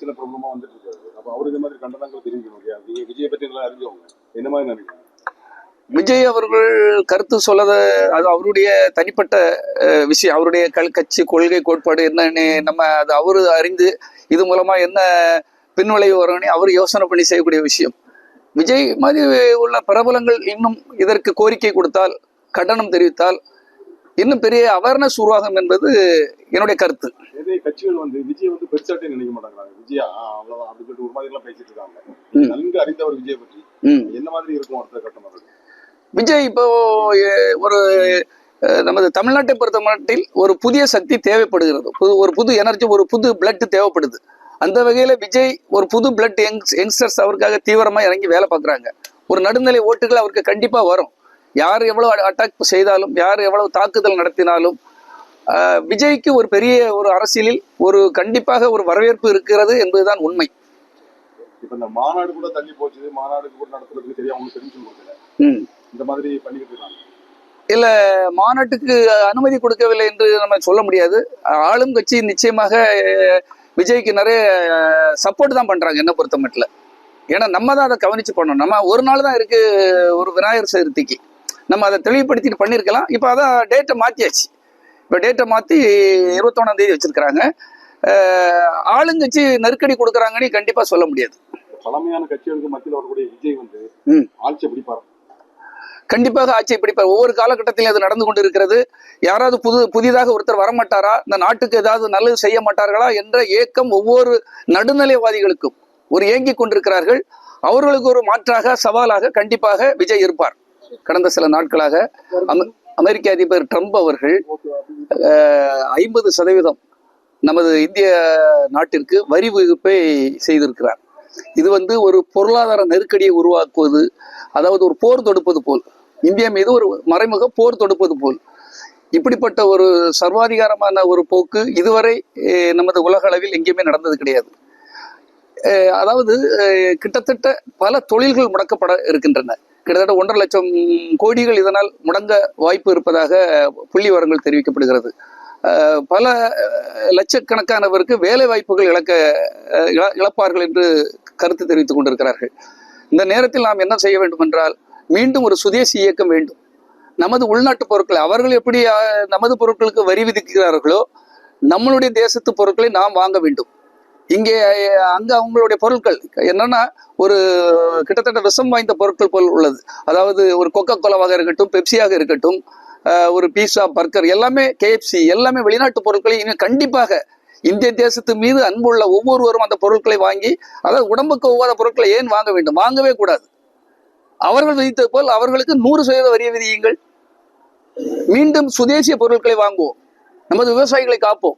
அரசியல் பிரபலமா வந்துட்டு இருக்காரு. அப்ப அவரு இந்த மாதிரி கண்டனங்கள் தெரிவிக்கணும் இல்லையா? நீங்க விஜயை பற்றி நல்லா அறிஞ்சவங்க, என்ன மாதிரி நினைக்கிறீங்க? விஜய் அவர்கள் கருத்து சொல்லத அது அவருடைய தனிப்பட்ட விஷயம். அவருடைய கட்சி கொள்கை கோட்பாடு என்னன்னு நம்ம அது அவரு அறிந்து இது மூலமா என்ன பின்விளைவு வரும்னு அவர் யோசனை பண்ணி செய்யக்கூடிய விஷயம். விஜய் மாதிரி உள்ள பிரபலங்கள் இன்னும் இதற்கு கோரிக்கை கொடுத்தால், கண்டனம் தெரிவித்தால் இன்னும் பெரிய அவேர்னஸ் உருவாகும் என்பது என்னுடைய கருத்து. கட்சிகள் விஜய் பெருசாட்டே நினைக்க மாட்டாங்க. விஜயா அவ்வளவுதான் அப்படி சொல்லிட்டு ஒரு மாதிரி எல்லாம் பேசிட்டு இருக்காங்க. நன்கு அறிந்தவர் விஜய் பற்றி என்ன மாதிரி இருக்கும் அடுத்த கட்டம்? விஜய் இப்போ ஒரு நமது தமிழ்நாட்டை பொறுத்த மட்டில் ஒரு புதிய சக்தி தேவைப்படுகிறது. ஒரு புது எனர்ஜி, ஒரு புது பிளட் தேவைப்படுது. அந்த வகையில விஜய் ஒரு புது பிளட் யங்ஸ்டர்ஸ் அவருக்காக தீவிரமா இறங்கி வேலை பார்க்குறாங்க. ஒரு நடுநிலை ஓட்டுகள் அவருக்கு கண்டிப்பா வரும். யார் எவ்வளவு அட்டாக் செய்தாலும், யார் எவ்வளவு தாக்குதல் நடத்தினாலும் விஜய்க்கு ஒரு பெரிய ஒரு அரசியலில் ஒரு கண்டிப்பாக ஒரு வரவேற்பு இருக்கிறது என்பதுதான் உண்மை. இப்ப இந்த மாநாடு கூட தள்ளி போச்சு. மாநாடு கூட நடத்துறதுக்கு தெரியும், அவங்க தெரிஞ்சு இந்த மாதிரி பண்ணிக்கிட்டு இருக்காங்க. இல்ல, மாநாட்டுக்கு அனுமதி கொடுக்கவில்லை என்று நம்ம சொல்ல முடியாது. ஆளும் கட்சி நிச்சயமாக விஜய்க்கு நிறைய சப்போர்ட் தான் பண்றாங்க என்ன பொறுத்த மட்டும். ஏன்னா நம்ம தான் அதை கவனிச்சு பண்ணணும். நம்ம ஒரு நாள் தான் இருக்கு ஒரு விநாயகர் சதுர்த்திக்கு, நம்ம அதை தெளிவுபடுத்திட்டு பண்ணியிருக்கலாம். இப்போ அதான் டேட்டை மாற்றியாச்சு. இப்போ டேட்டை மாற்றி 21ஆம் தேதி வச்சிருக்கிறாங்க. ஆளுங்கட்சி நெருக்கடி கொடுக்குறாங்கன்னு கண்டிப்பாக சொல்ல முடியாது. பழமையான கட்சிகளுக்கு மத்தியில் வரக்கூடிய விஜய் ஆட்சி பிடிப்பார், கண்டிப்பாக ஆட்சியை பிடிப்பார். ஒவ்வொரு காலகட்டத்திலும் அது நடந்து கொண்டு இருக்கிறது. யாராவது புதிதாக ஒருத்தர் வரமாட்டாரா, இந்த நாட்டுக்கு ஏதாவது நல்லது செய்ய மாட்டார்களா என்ற ஏக்கம் ஒவ்வொரு நடுநிலைவாதிகளுக்கும் ஒரு ஏங்கி கொண்டிருக்கிறார்கள். அவர்களுக்கு ஒரு மாற்றாக சவாலாக கண்டிப்பாக விஜய் இருப்பார். கடந்த சில நாட்களாக அமெரிக்க அதிபர் ட்ரம்ப் அவர்கள் 50% நமது இந்திய நாட்டிற்கு வரி விதிப்பை செய்திருக்கிறார். இது ஒரு பொருளாதார நெருக்கடியை உருவாக்குவது, அதாவது ஒரு போர் தொடுப்பது போல், இந்தியா மீது ஒரு மறைமுக போர் தொடுப்பது போல். இப்படிப்பட்ட ஒரு சர்வாதிகாரமான ஒரு போக்கு இதுவரை நமது உலக அளவில் எங்கேயுமே நடந்தது கிடையாது. அதாவது கிட்டத்தட்ட பல தொழில்கள் முடக்கப்பட இருக்கின்றன. கிட்டத்தட்ட 1.5 லட்சம் கோடிகள் இதனால் முடங்க வாய்ப்பு இருப்பதாக புள்ளி விவரங்கள் தெரிவிக்கப்படுகிறது. பல லட்சக்கணக்கானவருக்கு வேலை வாய்ப்புகள் இழப்பார்கள் என்று கருத்து தெரிவித்துக் கொண்டிருக்கிறார்கள். இந்த நேரத்தில் நாம் என்ன செய்ய வேண்டும் என்றால், மீண்டும் ஒரு சுதேசி இயக்கம் வேண்டும். நமது உள்நாட்டு பொருட்களை அவர்கள் எப்படி நமது பொருட்களுக்கு வரி விதிக்கிறார்களோ, நம்மளுடைய தேசத்து பொருட்களை நாம் வாங்க வேண்டும். இங்கே அங்க அவங்களுடைய பொருட்கள் என்னன்னா ஒரு கிட்டத்தட்ட விஷம் வாய்ந்த பொருட்கள் போல் உள்ளது. அதாவது ஒரு கொக்கோ கோலாவாக இருக்கட்டும், பெப்சியாக இருக்கட்டும், ஒரு பீஸா, பர்கர் எல்லாமே, KFC எல்லாமே வெளிநாட்டு பொருட்களை இனி கண்டிப்பாக இந்திய தேசத்து மீது அன்புள்ள ஒவ்வொருவரும் அந்த பொருட்களை வாங்கி, அதாவது உடம்புக்கு ஒவ்வாத பொருட்களை ஏன் வாங்க வேண்டும்? வாங்கவே கூடாது. அவர்கள் விதித்தது போல் அவர்களுக்கு 100% வரி விதியுங்கள். மீண்டும் சுதேசிய பொருட்களை வாங்குவோம், நமது விவசாயிகளை காப்போம்.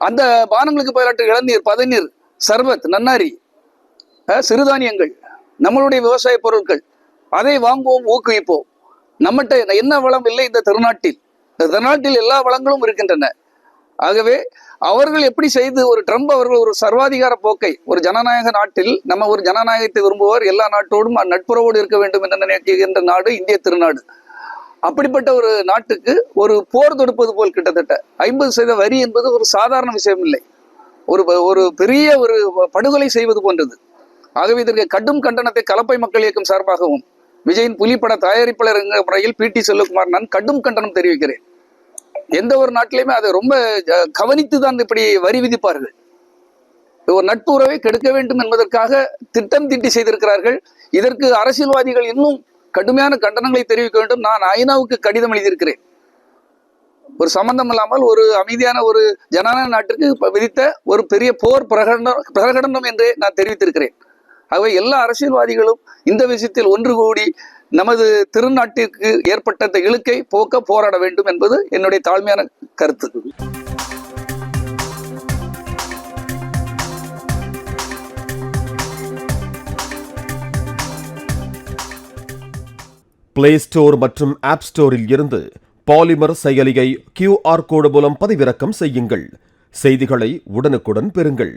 அந்த பானங்களுக்கு பதிலாட்டு இளநீர், பதநீர், சர்பத், நன்னாரி, சிறுதானியங்கள், நம்மளுடைய விவசாய பொருட்கள், அதை வாங்குவோம், ஊக்குவிப்போம். நம்மகிட்ட என்ன வளம் இல்லை இந்த திருநாட்டில்? இந்த திருநாட்டில் எல்லா வளங்களும் இருக்கின்றன. ஆகவே அவர்கள் எப்படி செய்து ஒரு ட்ரம்ப் அவர்கள் ஒரு சர்வாதிகார போக்கை, ஒரு ஜனநாயக நாட்டில் நம்ம ஒரு ஜனநாயகத்தை விரும்புவோர், எல்லா நாட்டோடும் நட்புறவோடு இருக்க வேண்டும் என்று நினைக்கின்ற நாடு இந்திய திருநாடு. அப்படிப்பட்ட ஒரு நாட்டுக்கு ஒரு போர் தொடுப்பது போல் கிட்டத்தட்ட 50% வரி என்பது ஒரு சாதாரண விஷயம் இல்லை, ஒரு பெரிய ஒரு படுகொலை செய்வது போன்றது. ஆகவே இதற்கு கடும் கண்டனத்தை கலப்பை மக்கள் இயக்கம் சார்பாகவும் விஜயின் புலிப்பட தயாரிப்பாளர் என்ற முறையில் PT செல்வகுமார் நான் கடும் கண்டனம் தெரிவிக்கிறேன். எந்த ஒரு நாட்டிலையுமே அதை ரொம்ப கவனித்து தான் இப்படி வரி விதிப்பார்கள். ஒரு நட்பு உறவை கெடுக்க வேண்டும் என்பதற்காக திட்டம் தீட்டி செய்திருக்கிறார்கள். இதற்கு அரசியல்வாதிகள் இன்னும் கடுமையான கண்டனங்களை தெரிவிக்க வேண்டும். நான் ஐநாவுக்கு கடிதம் எழுதியிருக்கிறேன். ஒரு சம்பந்தம் இல்லாமல் ஒரு அமைதியான ஒரு ஜனநாயக நாட்டிற்கு விதித்த ஒரு பெரிய போர் பிரகடனம் என்றே நான் தெரிவித்திருக்கிறேன். ஆகவே எல்லா அரசியல்வாதிகளும் இந்த விஷயத்தில் ஒன்று கூடி நமது திருநாட்டிற்கு ஏற்பட்ட இந்த இழுக்கை போக்க போராட வேண்டும் என்பது என்னுடைய தாழ்மையான கருத்து. பிளே ஸ்டோர் மற்றும் ஆப் ஸ்டோரில் இருந்து பாலிமர் செயலியை QR கோடு மூலம் பதிவிறக்கம் செய்யுங்கள். செய்திகளை உடனுக்குடன் பெறுங்கள்.